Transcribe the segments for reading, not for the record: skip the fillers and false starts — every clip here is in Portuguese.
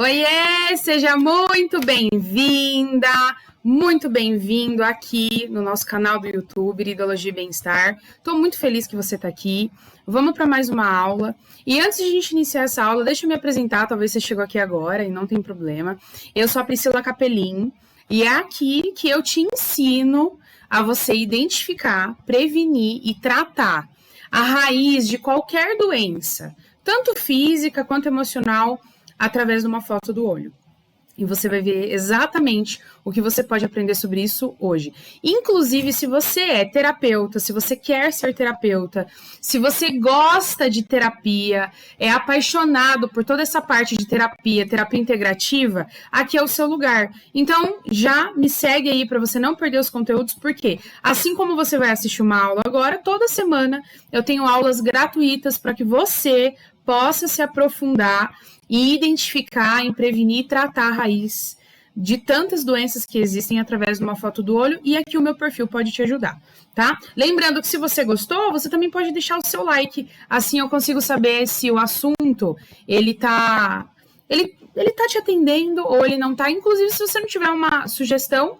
Oiê, seja muito bem-vinda, muito bem-vindo aqui no nosso canal do YouTube, Iridologia e Bem-Estar. Estou muito feliz que você está aqui. Vamos para mais uma aula. E antes de a gente iniciar essa aula, deixa eu me apresentar, talvez você chegou aqui agora e não tem problema. Eu sou a Priscila Capelin e é aqui que eu te ensino a você identificar, prevenir e tratar a raiz de qualquer doença, tanto física quanto emocional, através de uma foto do olho. E você vai ver exatamente o que você pode aprender sobre isso hoje. Inclusive, se você é terapeuta, se você quer ser terapeuta, se você gosta de terapia, é apaixonado por toda essa parte de terapia, terapia integrativa, aqui é o seu lugar. Então, já me segue aí para você não perder os conteúdos, porque assim como você vai assistir uma aula agora, toda semana eu tenho aulas gratuitas para que você possa se aprofundar e identificar, em prevenir e tratar a raiz de tantas doenças que existem através de uma foto do olho, e aqui o meu perfil pode te ajudar, tá? Lembrando que se você gostou, você também pode deixar o seu like, assim eu consigo saber se o assunto, ele tá te atendendo ou ele não tá. Inclusive, se você não tiver uma sugestão,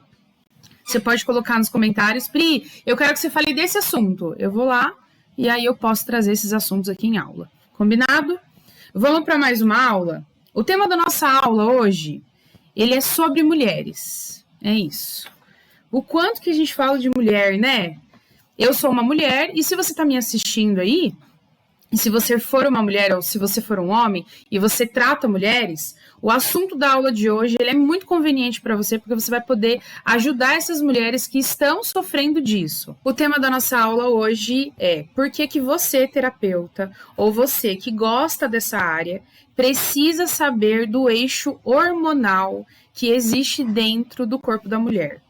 você pode colocar nos comentários: Pri, eu quero que você fale desse assunto. Eu vou lá e aí eu posso trazer esses assuntos aqui em aula. Combinado? Vamos para mais uma aula? O tema da nossa aula hoje, ele é sobre mulheres. É isso. O quanto que a gente fala de mulher, né? Eu sou uma mulher e se você está me assistindo aí, e se você for uma mulher ou se você for um homem e você trata mulheres, o assunto da aula de hoje ele é muito conveniente para você, porque você vai poder ajudar essas mulheres que estão sofrendo disso. O tema da nossa aula hoje é: por que você, terapeuta, ou você que gosta dessa área, precisa saber do eixo hormonal que existe dentro do corpo da mulher?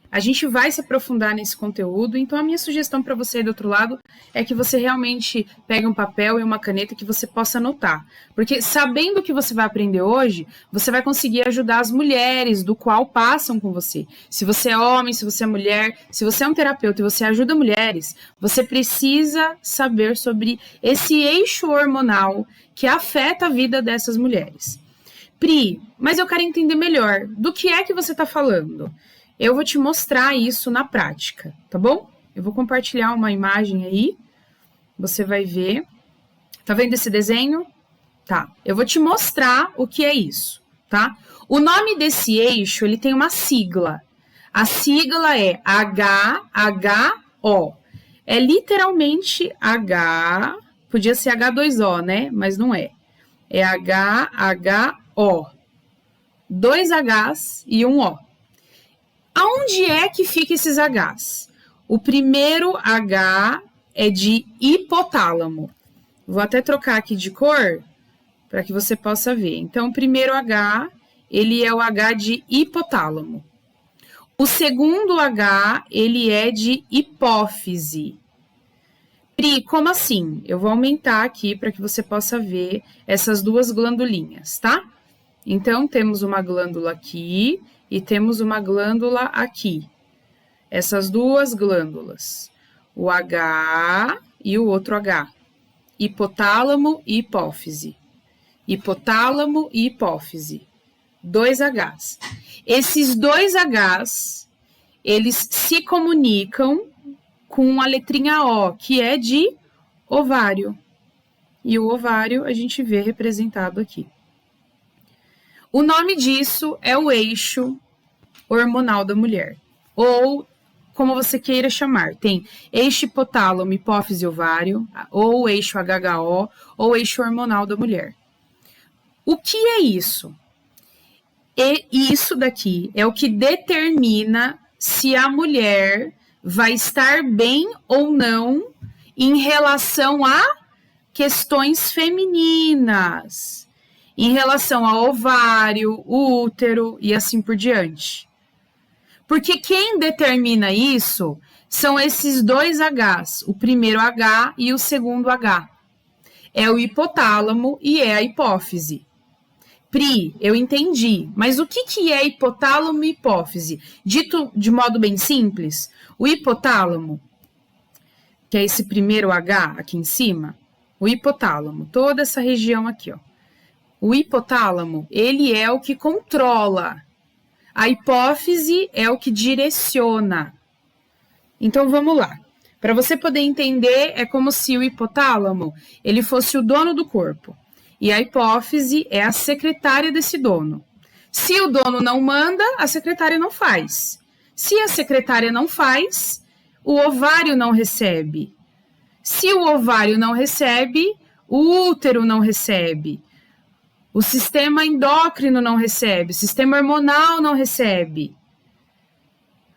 A gente vai se aprofundar nesse conteúdo, então a minha sugestão para você aí do outro lado é que você realmente pegue um papel e uma caneta que você possa anotar. Porque sabendo o que você vai aprender hoje, você vai conseguir ajudar as mulheres do qual passam com você. Se você é homem, se você é mulher, se você é um terapeuta e você ajuda mulheres, você precisa saber sobre esse eixo hormonal que afeta a vida dessas mulheres. Pri, mas eu quero entender melhor do que é que você está falando. Eu vou te mostrar isso na prática, tá bom? Eu vou compartilhar uma imagem aí, você vai ver. Tá vendo esse desenho? Tá, eu vou te mostrar o que é isso, tá? O nome desse eixo, ele tem uma sigla. A sigla é HHO. É literalmente H, podia ser H2O, né? Mas não é. É HHO. 2 Hs e um O. Aonde é que fica esses Hs? O primeiro H é de hipotálamo. Vou até trocar aqui de cor para que você possa ver. Então, o primeiro H, ele é o H de hipotálamo. O segundo H, ele é de hipófise. Pri, como assim? Eu vou aumentar aqui para que você possa ver essas duas glandulinhas, tá? Então, temos uma glândula aqui e temos uma glândula aqui. Essas duas glândulas. O H e o outro H. Hipotálamo e hipófise. Hipotálamo e hipófise. 2 Hs. Esses 2 Hs, eles se comunicam com a letrinha O, que é de ovário. E o ovário a gente vê representado aqui. O nome disso é o eixo hormonal da mulher, ou como você queira chamar. Tem eixo hipotálamo, hipófise, ovário, ou eixo HHO, ou eixo hormonal da mulher. O que é isso? E isso daqui é o que determina se a mulher vai estar bem ou não em relação a questões femininas, em relação ao ovário, útero e assim por diante. Porque quem determina isso são esses 2 Hs, o primeiro H e o segundo H. É o hipotálamo e é a hipófise. Pri, eu entendi, mas o que é hipotálamo e hipófise? Dito de modo bem simples, o hipotálamo, que é esse primeiro H aqui em cima, o hipotálamo, toda essa região aqui, ó. O hipotálamo, ele é o que controla. A hipófise é o que direciona. Então, vamos lá. Para você poder entender, é como se o hipotálamo ele fosse o dono do corpo. E a hipófise é a secretária desse dono. Se o dono não manda, a secretária não faz. Se a secretária não faz, o ovário não recebe. Se o ovário não recebe, o útero não recebe. O sistema endócrino não recebe, o sistema hormonal não recebe.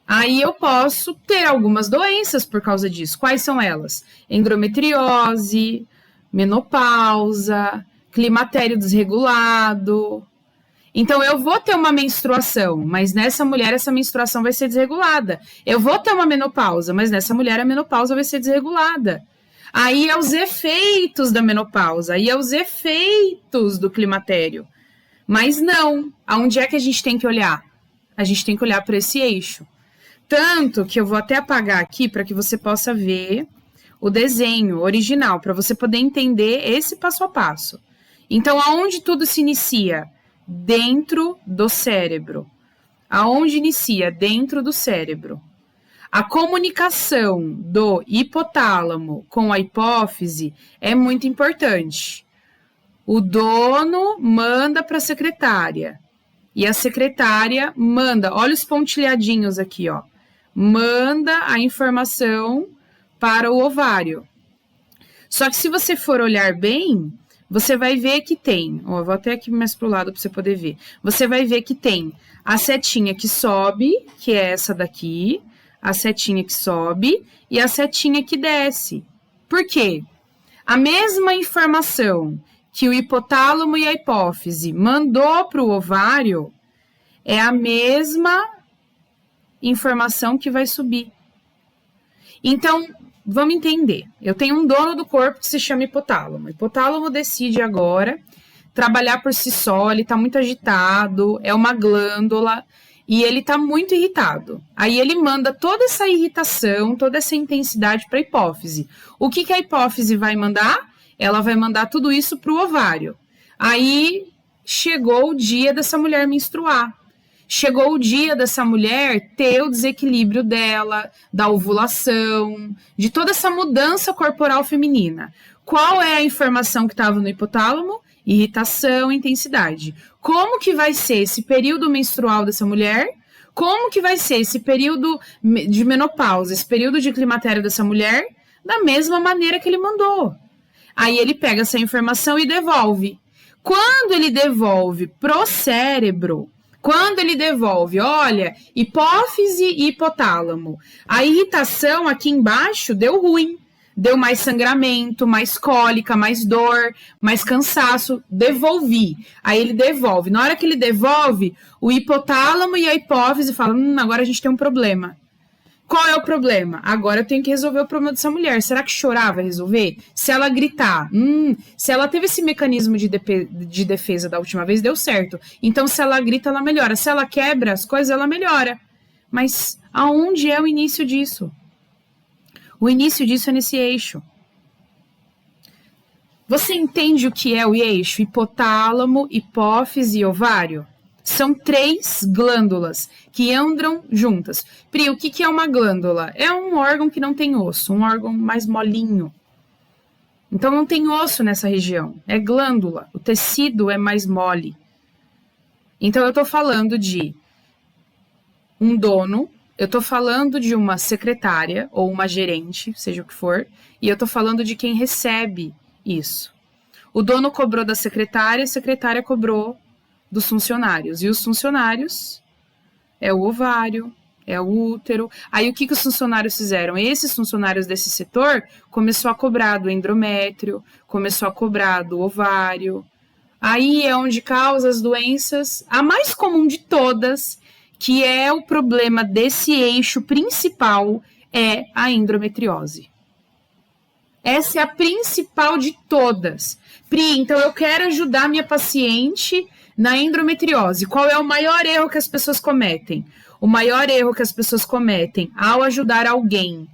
Aí eu posso ter algumas doenças por causa disso. Quais são elas? Endometriose, menopausa, climatério desregulado. Então, eu vou ter uma menstruação, mas nessa mulher essa menstruação vai ser desregulada. Eu vou ter uma menopausa, mas nessa mulher a menopausa vai ser desregulada. Aí é os efeitos da menopausa, aí é os efeitos do climatério. Mas não, aonde é que a gente tem que olhar? A gente tem que olhar para esse eixo. Tanto que eu vou até apagar aqui para que você possa ver o desenho original, para você poder entender esse passo a passo. Então, aonde tudo se inicia? Dentro do cérebro. Aonde inicia? Dentro do cérebro. A comunicação do hipotálamo com a hipófise é muito importante. O dono manda para a secretária. E a secretária manda, olha os pontilhadinhos aqui, ó. Manda a informação para o ovário. Só que se você for olhar bem, você vai ver que tem, ó, vou até aqui mais pro lado para você poder ver. Você vai ver que tem a setinha que sobe, que é essa daqui, a setinha que sobe e a setinha que desce. Por quê? A mesma informação que o hipotálamo e a hipófise mandou para o ovário é a mesma informação que vai subir. Então, vamos entender. Eu tenho um dono do corpo que se chama hipotálamo. O hipotálamo decide agora trabalhar por si só, ele está muito agitado, é uma glândula e ele está muito irritado. Aí ele manda toda essa irritação, toda essa intensidade para a hipófise. O que a hipófise vai mandar? Ela vai mandar tudo isso para o ovário. Aí chegou o dia dessa mulher menstruar. Chegou o dia dessa mulher ter o desequilíbrio dela, da ovulação, de toda essa mudança corporal feminina. Qual é a informação que estava no hipotálamo? Irritação, intensidade. Como que vai ser esse período menstrual dessa mulher? Como que vai ser esse período de menopausa, esse período de climatério dessa mulher? Da mesma maneira que ele mandou. Aí ele pega essa informação e devolve. Quando ele devolve pro cérebro, quando ele devolve, olha, hipófise e hipotálamo, a irritação aqui embaixo deu ruim. Deu mais sangramento, mais cólica, mais dor, mais cansaço. Devolvi. Aí ele devolve. Na hora que ele devolve, o hipotálamo e a hipófise falam, agora a gente tem um problema. Qual é o problema? Agora eu tenho que resolver o problema dessa mulher. Será que chorar vai resolver? Se ela gritar, se ela teve esse mecanismo de defesa da última vez, deu certo. Então, se ela grita, ela melhora. Se ela quebra as coisas, ela melhora. Mas aonde é o início disso? O início disso é nesse eixo. Você entende o que é o eixo? Hipotálamo, hipófise e ovário? São 3 glândulas que andam juntas. Pri, o que é uma glândula? É um órgão que não tem osso, um órgão mais molinho. Então não tem osso nessa região, é glândula. O tecido é mais mole. Então eu estou falando de um dono, eu estou falando de uma secretária ou uma gerente, seja o que for, e eu estou falando de quem recebe isso. O dono cobrou da secretária, a secretária cobrou dos funcionários. E os funcionários é o ovário, é o útero. Aí o que os funcionários fizeram? Esses funcionários desse setor começou a cobrar do endométrio, começou a cobrar do ovário. Aí é onde causa as doenças, a mais comum de todas, que é o problema desse eixo principal, é a endometriose. Essa é a principal de todas. Pri, então eu quero ajudar minha paciente na endometriose. Qual é o maior erro que as pessoas cometem? O maior erro que as pessoas cometem ao ajudar alguém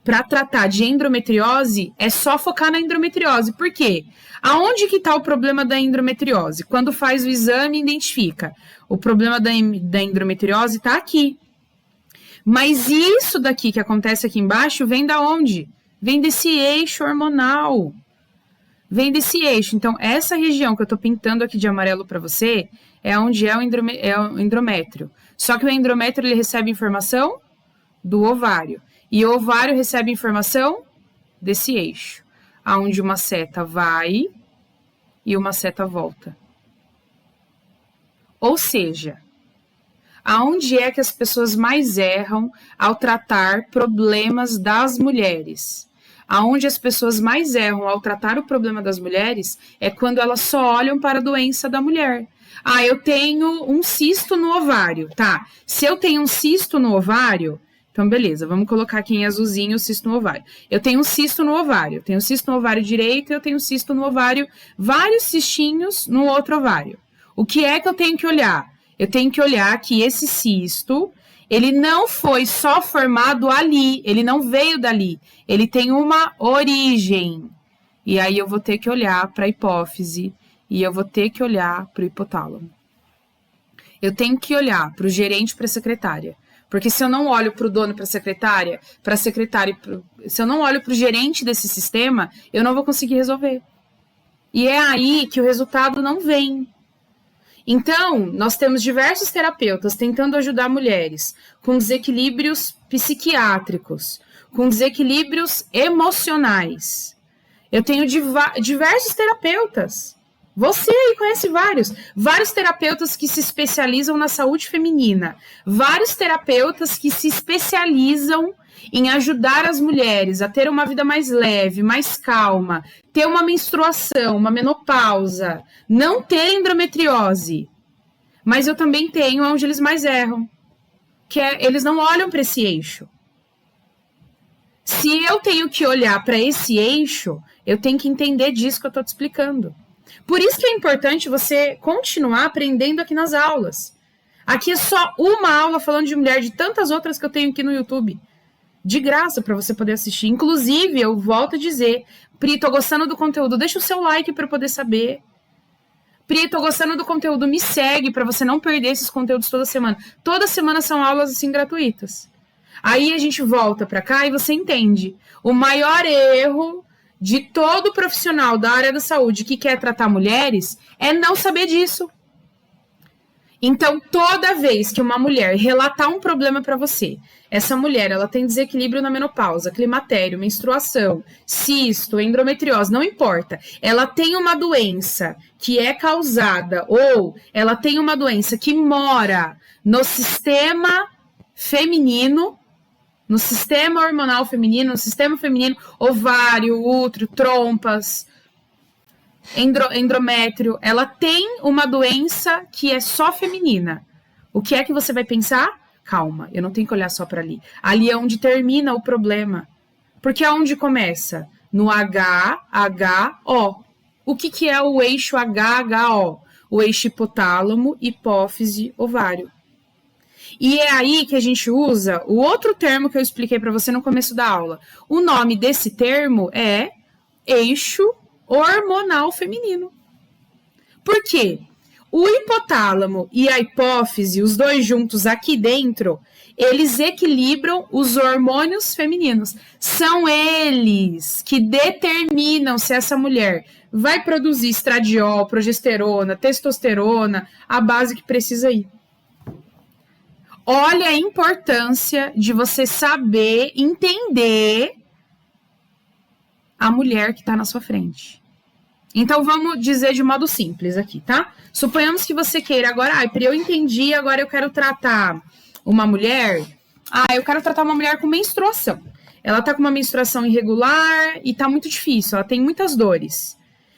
para tratar de endometriose é só focar na endometriose. Por quê? Aonde que está o problema da endometriose? Quando faz o exame, identifica. O problema da endometriose está aqui. Mas isso daqui que acontece aqui embaixo vem da onde? Vem desse eixo hormonal. Vem desse eixo. Então, essa região que eu estou pintando aqui de amarelo para você é onde é o endométrio. Só que o endométrio ele recebe informação do ovário. E o ovário recebe informação desse eixo, aonde uma seta vai e uma seta volta. Ou seja, aonde é que as pessoas mais erram ao tratar problemas das mulheres? Aonde as pessoas mais erram ao tratar o problema das mulheres é quando elas só olham para a doença da mulher. Ah, eu tenho um cisto no ovário, tá? Se eu tenho um cisto no ovário, então beleza, vamos colocar aqui em azulzinho o cisto no ovário. Eu tenho um cisto no ovário, eu tenho um cisto no ovário direito, eu tenho um cisto no ovário, vários cistinhos no outro ovário. O que é que eu tenho que olhar? Eu tenho que olhar que esse cisto, ele não foi só formado ali, ele não veio dali, ele tem uma origem. E aí eu vou ter que olhar para a hipófise e eu vou ter que olhar para o hipotálamo. Eu tenho que olhar para o gerente, para a secretária. Porque se eu não olho para o dono, para a secretária, se eu não olho para o gerente desse sistema, eu não vou conseguir resolver. E é aí que o resultado não vem. Então, nós temos diversos terapeutas tentando ajudar mulheres com desequilíbrios psiquiátricos, com desequilíbrios emocionais. Eu tenho diversos terapeutas. Você aí conhece vários terapeutas que se especializam na saúde feminina, vários terapeutas que se especializam em ajudar as mulheres a ter uma vida mais leve, mais calma, ter uma menstruação, uma menopausa, não ter endometriose. Mas eu também tenho onde eles mais erram, que é eles não olham para esse eixo. Se eu tenho que olhar para esse eixo, eu tenho que entender disso que eu estou te explicando. Por isso que é importante você continuar aprendendo aqui nas aulas. Aqui é só uma aula falando de mulher, de tantas outras que eu tenho aqui no YouTube. De graça para você poder assistir. Inclusive, eu volto a dizer, Pri, tô gostando do conteúdo, deixa o seu like para eu poder saber. Pri, tô gostando do conteúdo, me segue para você não perder esses conteúdos toda semana. Toda semana são aulas assim gratuitas. Aí a gente volta para cá e você entende. O maior erro de todo profissional da área da saúde que quer tratar mulheres é não saber disso. Então, toda vez que uma mulher relatar um problema para você, essa mulher ela tem desequilíbrio na menopausa, climatério, menstruação, cisto, endometriose, não importa. Ela tem uma doença que é causada ou ela tem uma doença que mora no sistema feminino, no sistema hormonal feminino, no sistema feminino, ovário, útero, trompas, endométrio, ela tem uma doença que é só feminina. O que é que você vai pensar? Calma, eu não tenho que olhar só para ali. Ali é onde termina o problema. Porque é onde começa? No HHO. O que é o eixo HHO? O eixo hipotálamo, hipófise, ovário. E é aí que a gente usa o outro termo que eu expliquei para você no começo da aula. O nome desse termo é eixo hormonal feminino. Por quê? O hipotálamo e a hipófise, os dois juntos aqui dentro, eles equilibram os hormônios femininos. São eles que determinam se essa mulher vai produzir estradiol, progesterona, testosterona, a base que precisa ir. Olha a importância de você saber, entender a mulher que está na sua frente. Então, vamos dizer de modo simples aqui, tá? Suponhamos que você queira agora, Pri, eu entendi, agora eu quero tratar uma mulher, eu quero tratar uma mulher com menstruação. Ela tá com uma menstruação irregular e tá muito difícil, ela tem muitas dores.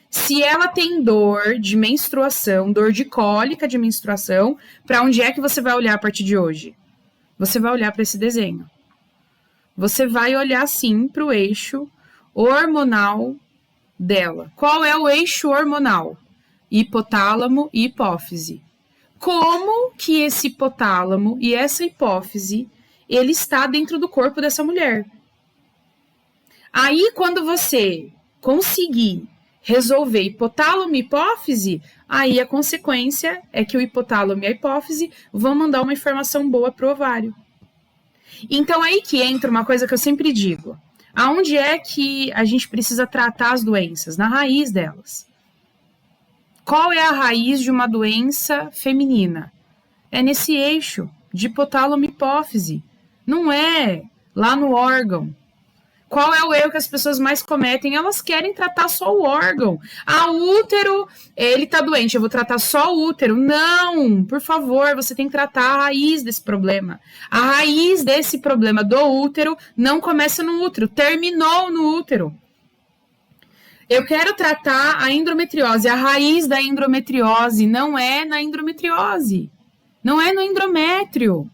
Se ela tem dor de menstruação, dor de cólica de menstruação, para onde é que você vai olhar a partir de hoje? Você vai olhar para esse desenho. Você vai olhar, sim, para o eixo hormonal dela. Qual é o eixo hormonal? Hipotálamo e hipófise. Como que esse hipotálamo e essa hipófise, ele está dentro do corpo dessa mulher? Aí, quando você conseguir resolver hipotálamo e hipófise, aí a consequência é que o hipotálamo e a hipófise vão mandar uma informação boa para o ovário. Então, aí que entra uma coisa que eu sempre digo. Aonde é que a gente precisa tratar as doenças? Na raiz delas. Qual é a raiz de uma doença feminina? É nesse eixo de hipotálamo e hipófise. Não é lá no órgão. Qual é o erro que as pessoas mais cometem? Elas querem tratar só o órgão. Ah, o útero, ele tá doente, eu vou tratar só o útero. Não, por favor, você tem que tratar a raiz desse problema. A raiz desse problema do útero não começa no útero, terminou no útero. Eu quero tratar a endometriose. A raiz da endometriose não é na endometriose. Não é no endométrio.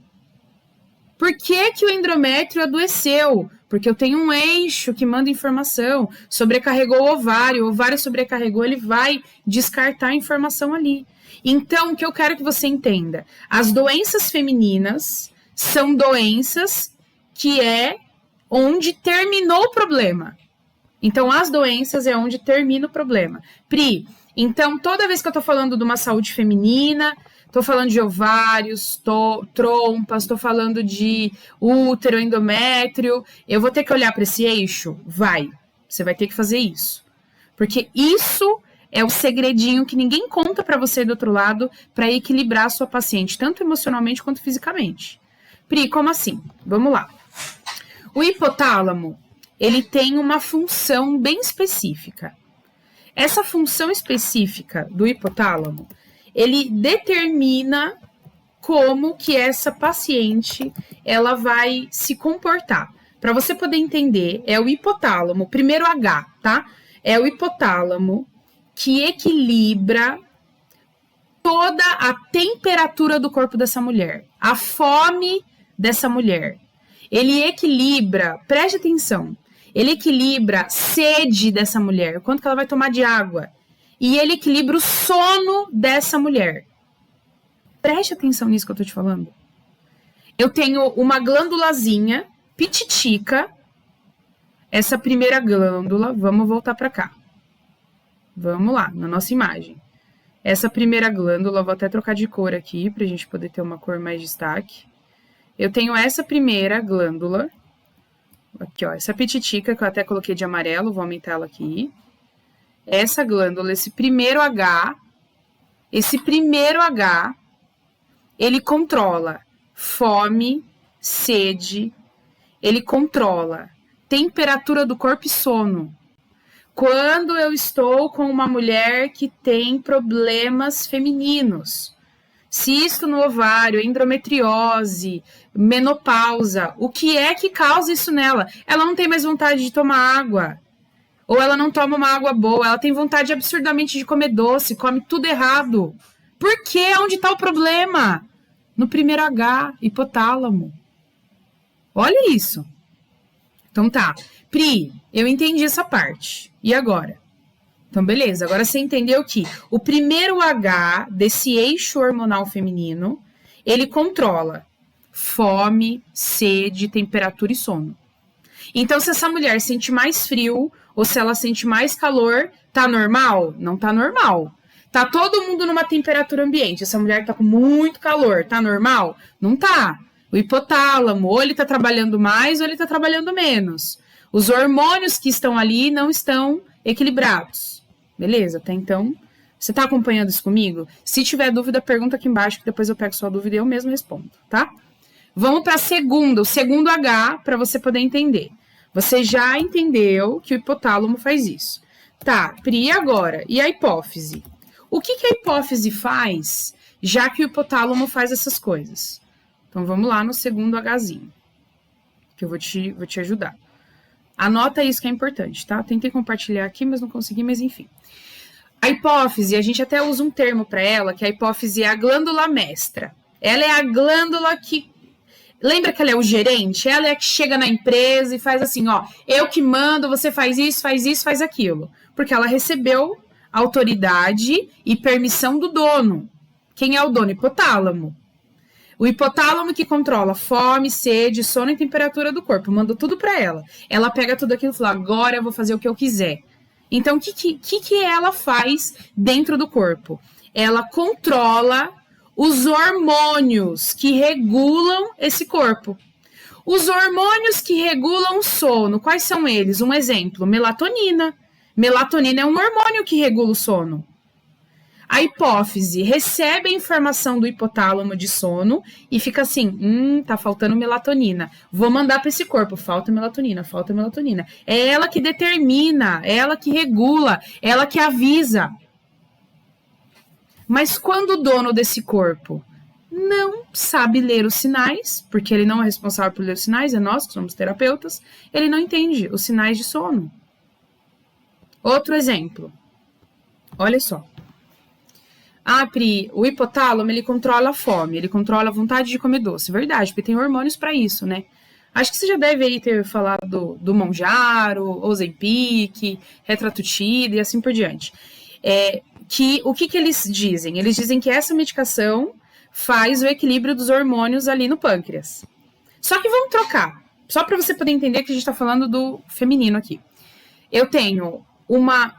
Por que que o endométrio adoeceu? Porque eu tenho um eixo que manda informação, sobrecarregou o ovário sobrecarregou, ele vai descartar a informação ali. Então, o que eu quero que você entenda, as doenças femininas são doenças que é onde terminou o problema. Então, as doenças é onde termina o problema. Pri, então, toda vez que eu estou falando de uma saúde feminina, estou falando de ovários, trompas, estou falando de útero, endométrio, eu vou ter que olhar para esse eixo? Vai, você vai ter que fazer isso. Porque isso é o segredinho que ninguém conta para você do outro lado para equilibrar a sua paciente, tanto emocionalmente quanto fisicamente. Pri, como assim? Vamos lá. O hipotálamo, ele tem uma função bem específica. Essa função específica do hipotálamo, ele determina como que essa paciente ela vai se comportar. Para você poder entender, é o hipotálamo, primeiro H, tá? É o hipotálamo que equilibra toda a temperatura do corpo dessa mulher, a fome dessa mulher. Ele equilibra, preste atenção, ele equilibra a sede dessa mulher, quanto que ela vai tomar de água. E ele equilibra o sono dessa mulher. Preste atenção nisso que eu tô te falando. Eu tenho uma glândulazinha, pititica. Essa primeira glândula, vamos voltar para cá. Vamos lá, na nossa imagem. Essa primeira glândula, vou até trocar de cor aqui, pra gente poder ter uma cor mais destaque. Eu tenho essa primeira glândula. Aqui, ó, essa pititica, que eu até coloquei de amarelo, vou aumentar ela aqui. Essa glândula, esse primeiro H, ele controla fome, sede, ele controla temperatura do corpo e sono. Quando eu estou com uma mulher que tem problemas femininos, cisto no ovário, endometriose, menopausa, o que é que causa isso nela? Ela não tem mais vontade de tomar água. Ou ela não toma uma água boa, ela tem vontade absurdamente de comer doce, come tudo errado. Por quê? Onde está o problema? No primeiro H, hipotálamo. Olha isso. Então tá. Pri, eu entendi essa parte. E agora? Então beleza, agora você entendeu que o primeiro H desse eixo hormonal feminino, ele controla fome, sede, temperatura e sono. Então se essa mulher sente mais frio, ou se ela sente mais calor, tá normal? Não tá normal. Tá todo mundo numa temperatura ambiente. Essa mulher tá com muito calor, tá normal? Não tá. O hipotálamo, ou ele tá trabalhando mais, ou ele tá trabalhando menos. Os hormônios que estão ali não estão equilibrados. Beleza? Até então, você tá acompanhando isso comigo? Se tiver dúvida, pergunta aqui embaixo, que depois eu pego sua dúvida e eu mesmo respondo, tá? Vamos para o segundo H, para você poder entender. Você já entendeu que o hipotálamo faz isso. Tá, Pri, agora? E a hipófise? O que a hipófise faz, já que o hipotálamo faz essas coisas? Então, vamos lá no segundo Hzinho, que eu vou te ajudar. Anota isso que é importante, tá? Tentei compartilhar aqui, mas não consegui, mas enfim. A hipófise, a gente até usa um termo para ela, que a hipófise é a glândula mestra. Ela é a glândula que... Lembra que ela é o gerente? Ela é a que chega na empresa e faz assim, ó, eu que mando, você faz isso, faz aquilo. Porque ela recebeu autoridade e permissão do dono. Quem é o dono? Hipotálamo. O hipotálamo que controla fome, sede, sono e temperatura do corpo. Eu mando tudo para ela. Ela pega tudo aquilo e fala, agora eu vou fazer o que eu quiser. Então, o que ela faz dentro do corpo? Ela controla os hormônios que regulam esse corpo. Os hormônios que regulam o sono, quais são eles? Um exemplo, melatonina. Melatonina é um hormônio que regula o sono. A hipófise recebe a informação do hipotálamo de sono e fica assim, tá faltando melatonina. Vou mandar para esse corpo, falta melatonina, falta melatonina. É ela que determina, é ela que regula, é ela que avisa. Mas quando o dono desse corpo não sabe ler os sinais, porque ele não é responsável por ler os sinais, é nós que somos terapeutas, ele não entende os sinais de sono. Outro exemplo, olha só. Pri, o hipotálamo, ele controla a fome, ele controla a vontade de comer doce. Verdade, porque tem hormônios para isso, né? Acho que você já deve aí ter falado do Mounjaro, Ozempic, Retratutida e assim por diante. O que eles dizem? Eles dizem que essa medicação faz o equilíbrio dos hormônios ali no pâncreas. Só que vamos trocar, só para você poder entender que a gente está falando do feminino aqui. Eu tenho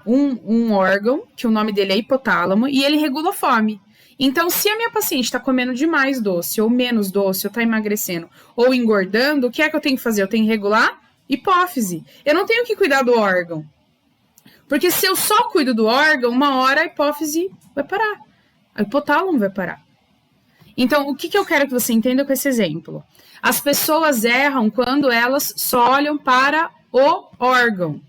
um órgão, que o nome dele é hipotálamo, e ele regula a fome. Então, se a minha paciente está comendo demais doce, ou menos doce, ou está emagrecendo, ou engordando, o que é que eu tenho que fazer? Eu tenho que regular hipófise. Eu não tenho que cuidar do órgão. Porque se eu só cuido do órgão, uma hora a hipófise vai parar. A hipotálamo vai parar. Então, o que eu quero que você entenda com esse exemplo? As pessoas erram quando elas só olham para o órgão.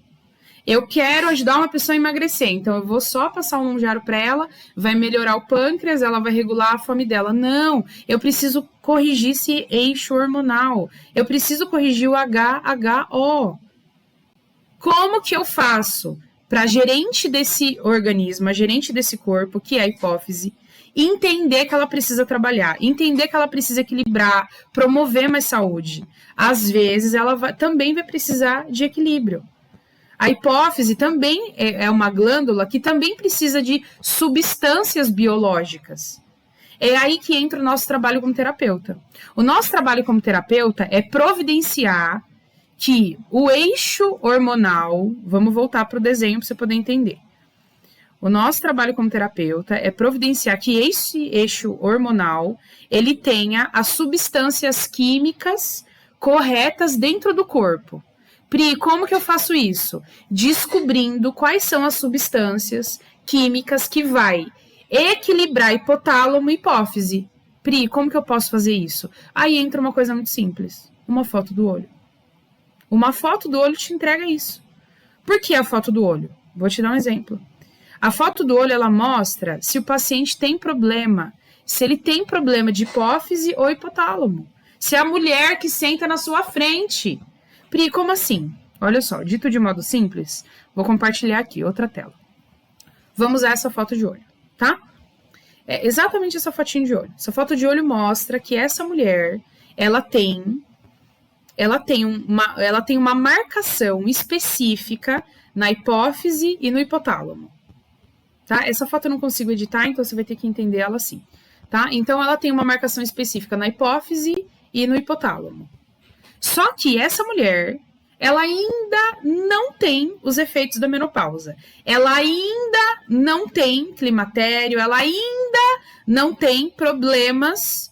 Eu quero ajudar uma pessoa a emagrecer, então eu vou só passar um Mounjaro para ela, vai melhorar o pâncreas, ela vai regular a fome dela. Não, eu preciso corrigir esse eixo hormonal, eu preciso corrigir o HHO. Como que eu faço para a gerente desse organismo, a gerente desse corpo, que é a hipófise, entender que ela precisa trabalhar, entender que ela precisa equilibrar, promover mais saúde? Às vezes ela também vai precisar de equilíbrio. A hipófise também é uma glândula que também precisa de substâncias biológicas. É aí que entra o nosso trabalho como terapeuta. O nosso trabalho como terapeuta é providenciar que o eixo hormonal, vamos voltar para o desenho para você poder entender. O nosso trabalho como terapeuta é providenciar que esse eixo hormonal, ele tenha as substâncias químicas corretas dentro do corpo. Pri, como que eu faço isso? Descobrindo quais são as substâncias químicas que vai equilibrar hipotálamo e hipófise. Pri, como que eu posso fazer isso? Aí entra uma coisa muito simples, uma foto do olho. Uma foto do olho te entrega isso. Por que a foto do olho? Vou te dar um exemplo. A foto do olho, ela mostra se o paciente tem problema, se ele tem problema de hipófise ou hipotálamo. Se é a mulher que senta na sua frente. Pri, como assim? Olha só, dito de modo simples, vou compartilhar aqui, outra tela. Vamos usar essa foto de olho, tá? É exatamente essa fotinho de olho. Essa foto de olho mostra que essa mulher, ela tem uma marcação específica na hipófise e no hipotálamo, tá? Essa foto eu não consigo editar, então você vai ter que entender ela assim, tá? Então, ela tem uma marcação específica na hipófise e no hipotálamo. Só que essa mulher, ela ainda não tem os efeitos da menopausa. Ela ainda não tem climatério, ela ainda não tem problemas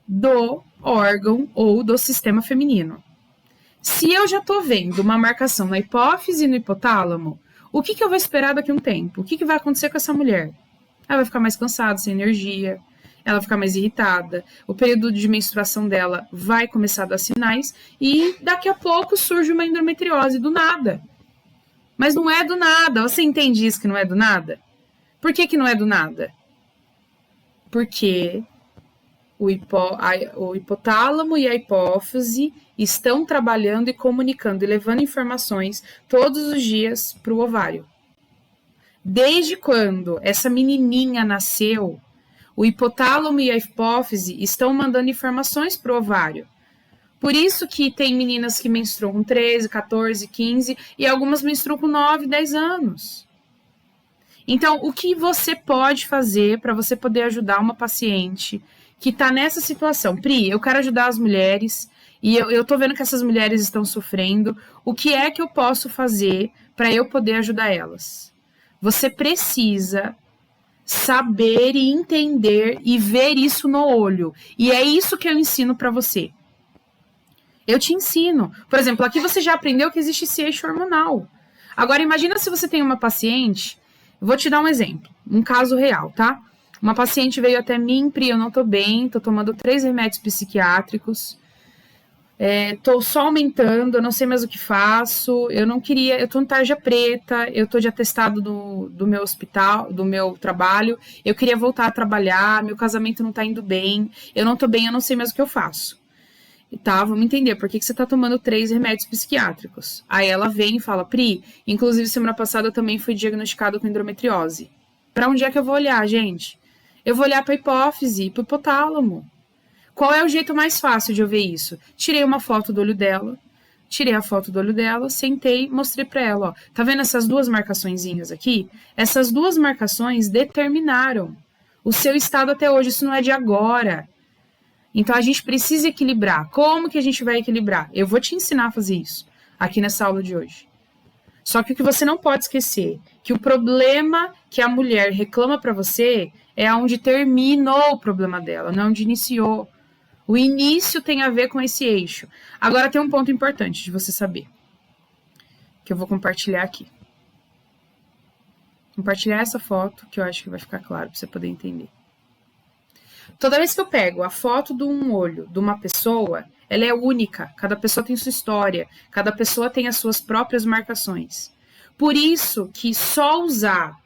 do órgão ou do sistema feminino. Se eu já tô vendo uma marcação na hipófise e no hipotálamo, o que eu vou esperar daqui a um tempo? O que vai acontecer com essa mulher? Ela vai ficar mais cansada, sem energia, ela vai ficar mais irritada, o período de menstruação dela vai começar a dar sinais e daqui a pouco surge uma endometriose do nada. Mas não é do nada. Você entende isso que não é do nada? Por que não é do nada? Porque o hipotálamo e a hipófise estão trabalhando e comunicando e levando informações todos os dias para o ovário. Desde quando essa menininha nasceu, o hipotálamo e a hipófise estão mandando informações para o ovário. Por isso que tem meninas que menstruam com 13, 14, 15 e algumas menstruam com 9, 10 anos. Então, o que você pode fazer para você poder ajudar uma paciente que tá nessa situação. Pri, eu quero ajudar as mulheres e eu tô vendo que essas mulheres estão sofrendo. O que é que eu posso fazer para eu poder ajudar elas? Você precisa saber e entender e ver isso no olho. E é isso que eu ensino para você. Eu te ensino. Por exemplo, aqui você já aprendeu que existe esse eixo hormonal. Agora, imagina se você tem uma paciente, vou te dar um exemplo, um caso real, tá? Uma paciente veio até mim, Pri, eu não tô bem, tô tomando 3 remédios psiquiátricos, tô só aumentando, eu não sei mais o que faço, eu tô em tarja preta, eu tô de atestado do meu hospital, do meu trabalho, eu queria voltar a trabalhar, meu casamento não tá indo bem, eu não tô bem, eu não sei mais o que eu faço. Tá, vamos entender, por que você tá tomando 3 remédios psiquiátricos? Aí ela vem e fala, Pri, inclusive semana passada eu também fui diagnosticado com endometriose. Pra onde é que eu vou olhar, gente? Eu vou olhar pra hipófise, pro hipotálamo. Qual é o jeito mais fácil de eu ver isso? Tirei uma foto do olho dela, sentei, mostrei pra ela, ó. Tá vendo essas 2 marcaçõezinhas aqui? Essas 2 marcações determinaram o seu estado até hoje, isso não é de agora. Então, a gente precisa equilibrar. Como que a gente vai equilibrar? Eu vou te ensinar a fazer isso aqui nessa aula de hoje. Só que o que você não pode esquecer, que o problema que a mulher reclama para você é onde terminou o problema dela, não onde iniciou. O início tem a ver com esse eixo. Agora, tem um ponto importante de você saber, que eu vou compartilhar aqui. Compartilhar essa foto, que eu acho que vai ficar claro para você poder entender. Toda vez que eu pego a foto de um olho de uma pessoa, ela é única. Cada pessoa tem sua história. Cada pessoa tem as suas próprias marcações. Por isso que só usar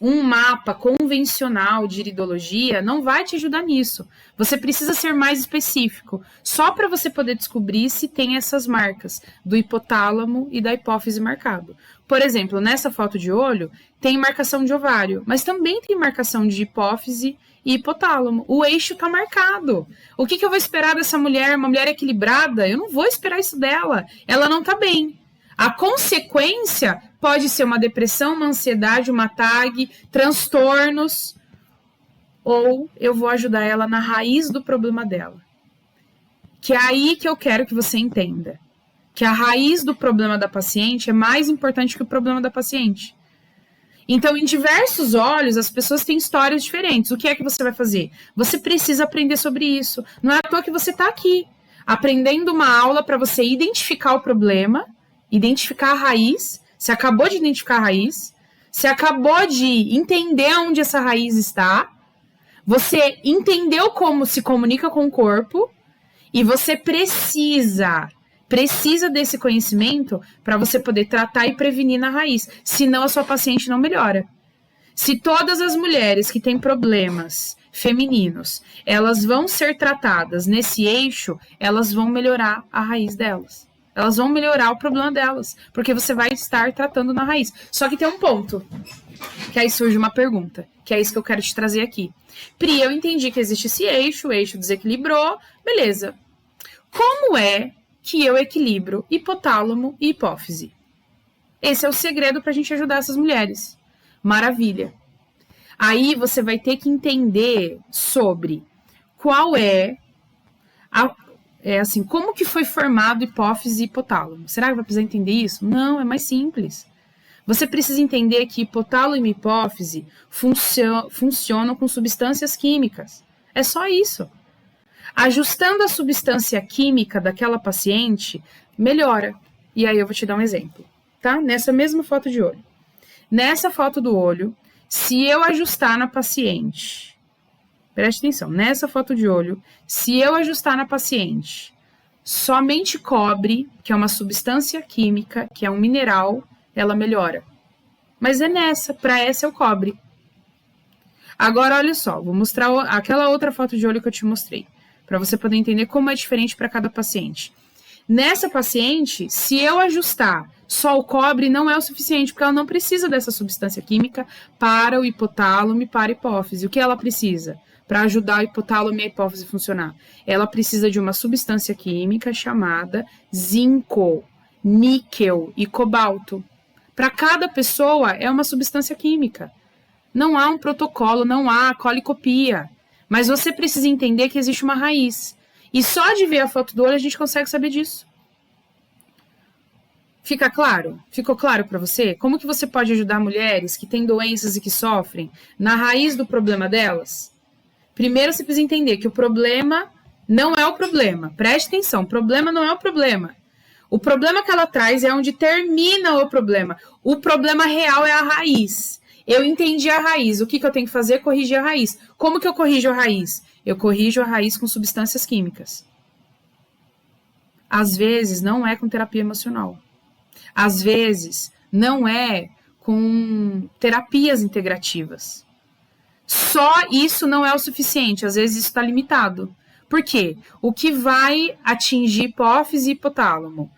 um mapa convencional de iridologia não vai te ajudar nisso. Você precisa ser mais específico. Só para você poder descobrir se tem essas marcas do hipotálamo e da hipófise marcado. Por exemplo, nessa foto de olho, tem marcação de ovário, mas também tem marcação de hipófise e hipotálamo. O eixo está marcado. O que eu vou esperar dessa mulher? Uma mulher equilibrada? Eu não vou esperar isso dela. Ela não está bem. A consequência pode ser uma depressão, uma ansiedade, uma TAG, transtornos, ou eu vou ajudar ela na raiz do problema dela. Que é aí que eu quero que você entenda. Que a raiz do problema da paciente é mais importante que o problema da paciente. Então, em diversos olhos, as pessoas têm histórias diferentes. O que é que você vai fazer? Você precisa aprender sobre isso. Não é à toa que você está aqui, aprendendo uma aula para você identificar o problema, identificar a raiz. Você acabou de identificar a raiz. Você acabou de entender onde essa raiz está. Você entendeu como se comunica com o corpo. E você precisa desse conhecimento para você poder tratar e prevenir na raiz. Senão a sua paciente não melhora. Se todas as mulheres que têm problemas femininos, elas vão ser tratadas nesse eixo, elas vão melhorar a raiz delas. Elas vão melhorar o problema delas, porque você vai estar tratando na raiz. Só que tem um ponto, que aí surge uma pergunta, que é isso que eu quero te trazer aqui. Pri, eu entendi que existe esse eixo, o eixo desequilibrou, beleza. Como é que eu equilibro hipotálamo e hipófise? Esse é o segredo para a gente ajudar essas mulheres. Maravilha. Aí você vai ter que entender sobre qual como que foi formado hipófise e hipotálamo. Será que vai precisar entender isso? Não, é mais simples. Você precisa entender que hipotálamo e hipófise funcionam com substâncias químicas. É só isso. Ajustando a substância química daquela paciente, melhora. E aí eu vou te dar um exemplo, tá? Nessa mesma foto de olho. Nessa foto do olho, se eu ajustar na paciente, preste atenção, nessa foto de olho, se eu ajustar na paciente somente cobre, que é uma substância química, que é um mineral, ela melhora. Mas para essa é o cobre. Agora, olha só, vou mostrar aquela outra foto de olho que eu te mostrei, para você poder entender como é diferente para cada paciente. Nessa paciente, se eu ajustar só o cobre, não é o suficiente, porque ela não precisa dessa substância química para o hipotálamo e para a hipófise. O que ela precisa para ajudar o hipotálamo e a hipófise a funcionar? Ela precisa de uma substância química chamada zinco, níquel e cobalto. Para cada pessoa é uma substância química. Não há um protocolo, não há cola e copia. Mas você precisa entender que existe uma raiz. E só de ver a foto do olho a gente consegue saber disso. Fica claro? Ficou claro para você? Como que você pode ajudar mulheres que têm doenças e que sofrem na raiz do problema delas? Primeiro você precisa entender que o problema não é o problema. Preste atenção, o problema não é o problema. O problema que ela traz é onde termina o problema. O problema real é a raiz. Eu entendi a raiz. O que eu tenho que fazer? Corrigir a raiz. Como que eu corrijo a raiz? Eu corrijo a raiz com substâncias químicas. Às vezes não é com terapia emocional. Às vezes não é com terapias integrativas. Só isso não é o suficiente. Às vezes isso está limitado. Por quê? O que vai atingir hipófise e hipotálamo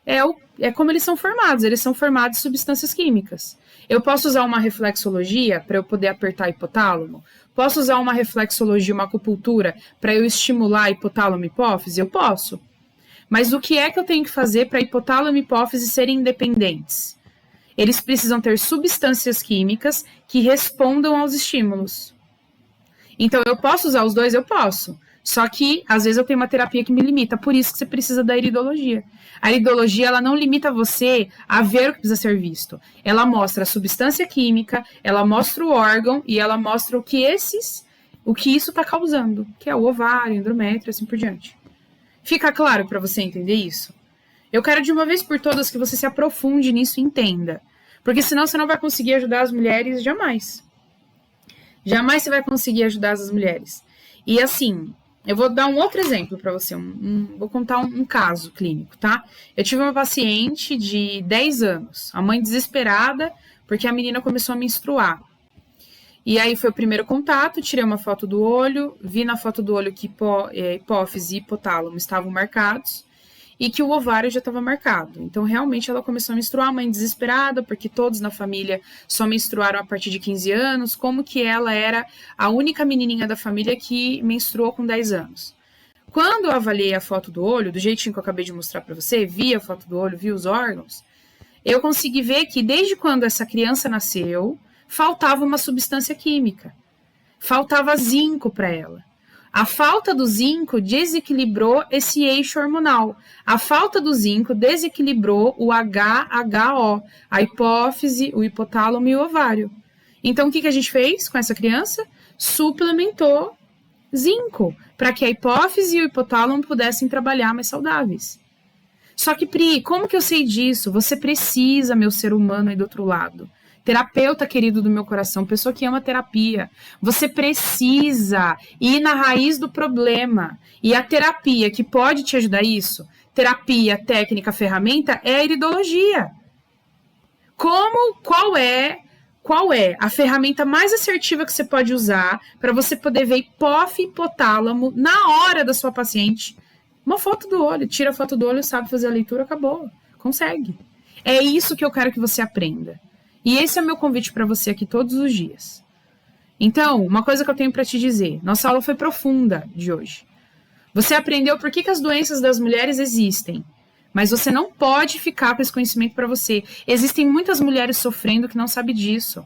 é como eles são formados. Eles são formados de substâncias químicas. Eu posso usar uma reflexologia para eu poder apertar hipotálamo? Posso usar uma reflexologia, uma acupuntura, para eu estimular hipotálamo e hipófise? Eu posso. Mas o que é que eu tenho que fazer para hipotálamo e hipófise serem independentes? Eles precisam ter substâncias químicas que respondam aos estímulos. Então, eu posso usar os dois? Eu posso. Só que, às vezes, eu tenho uma terapia que me limita. Por isso que você precisa da iridologia. A iridologia, ela não limita você a ver o que precisa ser visto. Ela mostra a substância química, ela mostra o órgão e ela mostra o que isso está causando, que é o ovário, endométrio, assim por diante. Fica claro para você entender isso? Eu quero de uma vez por todas que você se aprofunde nisso e entenda. Porque senão você não vai conseguir ajudar as mulheres jamais. Jamais você vai conseguir ajudar as mulheres. E assim, eu vou dar um outro exemplo para você. Vou contar um caso clínico, tá? Eu tive uma paciente de 10 anos. A mãe desesperada porque a menina começou a menstruar. E aí foi o primeiro contato, tirei uma foto do olho, vi na foto do olho que hipófise e hipotálamo estavam marcados e que o ovário já estava marcado. Então, realmente, ela começou a menstruar, a mãe desesperada, porque todos na família só menstruaram a partir de 15 anos, como que ela era a única menininha da família que menstruou com 10 anos. Quando eu avaliei a foto do olho, do jeitinho que eu acabei de mostrar para você, vi a foto do olho, vi os órgãos, eu consegui ver que desde quando essa criança nasceu, faltava uma substância química. Faltava zinco para ela. A falta do zinco desequilibrou esse eixo hormonal. A falta do zinco desequilibrou o HHO, a hipófise, o hipotálamo e o ovário. Então, o que a gente fez com essa criança? Suplementou zinco, para que a hipófise e o hipotálamo pudessem trabalhar mais saudáveis. Só que, Pri, como que eu sei disso? Você precisa, meu ser humano aí do outro lado. Terapeuta querido do meu coração, pessoa que ama terapia. Você precisa ir na raiz do problema. E a terapia que pode te ajudar isso, terapia, técnica, ferramenta, é a iridologia. Qual é a ferramenta mais assertiva que você pode usar para você poder ver hipófise e hipotálamo na hora da sua paciente? Uma foto do olho. Tira a foto do olho, sabe fazer a leitura, acabou. Consegue. É isso que eu quero que você aprenda. E esse é o meu convite para você aqui todos os dias. Então, uma coisa que eu tenho para te dizer. Nossa aula foi profunda de hoje. Você aprendeu por que as doenças das mulheres existem. Mas você não pode ficar com esse conhecimento para você. Existem muitas mulheres sofrendo que não sabem disso.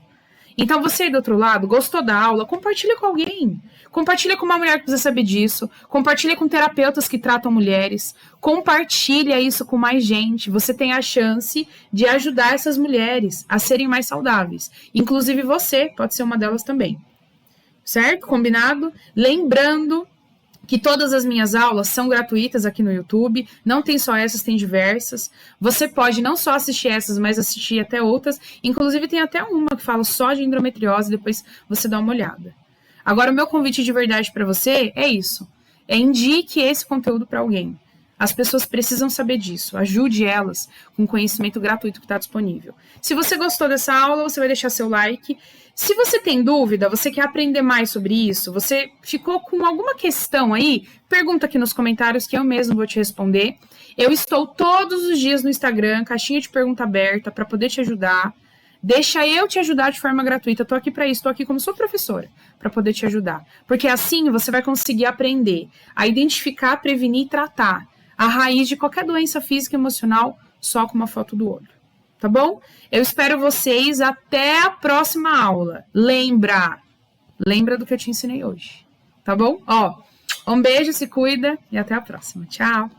Então, você aí do outro lado, gostou da aula, compartilha com alguém. Compartilha com uma mulher que precisa saber disso. Compartilha com terapeutas que tratam mulheres. Compartilha isso com mais gente. Você tem a chance de ajudar essas mulheres a serem mais saudáveis. Inclusive você pode ser uma delas também. Certo? Combinado? Lembrando que todas as minhas aulas são gratuitas aqui no YouTube, não tem só essas, tem diversas. Você pode não só assistir essas, mas assistir até outras. Inclusive tem até uma que fala só de endometriose, depois você dá uma olhada. Agora, o meu convite de verdade para você é isso. Indique esse conteúdo para alguém. As pessoas precisam saber disso. Ajude elas com o conhecimento gratuito que está disponível. Se você gostou dessa aula, você vai deixar seu like. Se você tem dúvida, você quer aprender mais sobre isso, você ficou com alguma questão aí, pergunta aqui nos comentários que eu mesmo vou te responder. Eu estou todos os dias no Instagram, caixinha de pergunta aberta, para poder te ajudar. Deixa eu te ajudar de forma gratuita. Estou aqui para isso, estou aqui como sua professora, para poder te ajudar. Porque assim você vai conseguir aprender a identificar, prevenir e tratar a raiz de qualquer doença física e emocional só com uma foto do olho. Tá bom? Eu espero vocês até a próxima aula. Lembra do que eu te ensinei hoje. tá bom? Ó, um beijo, se cuida e até a próxima. Tchau!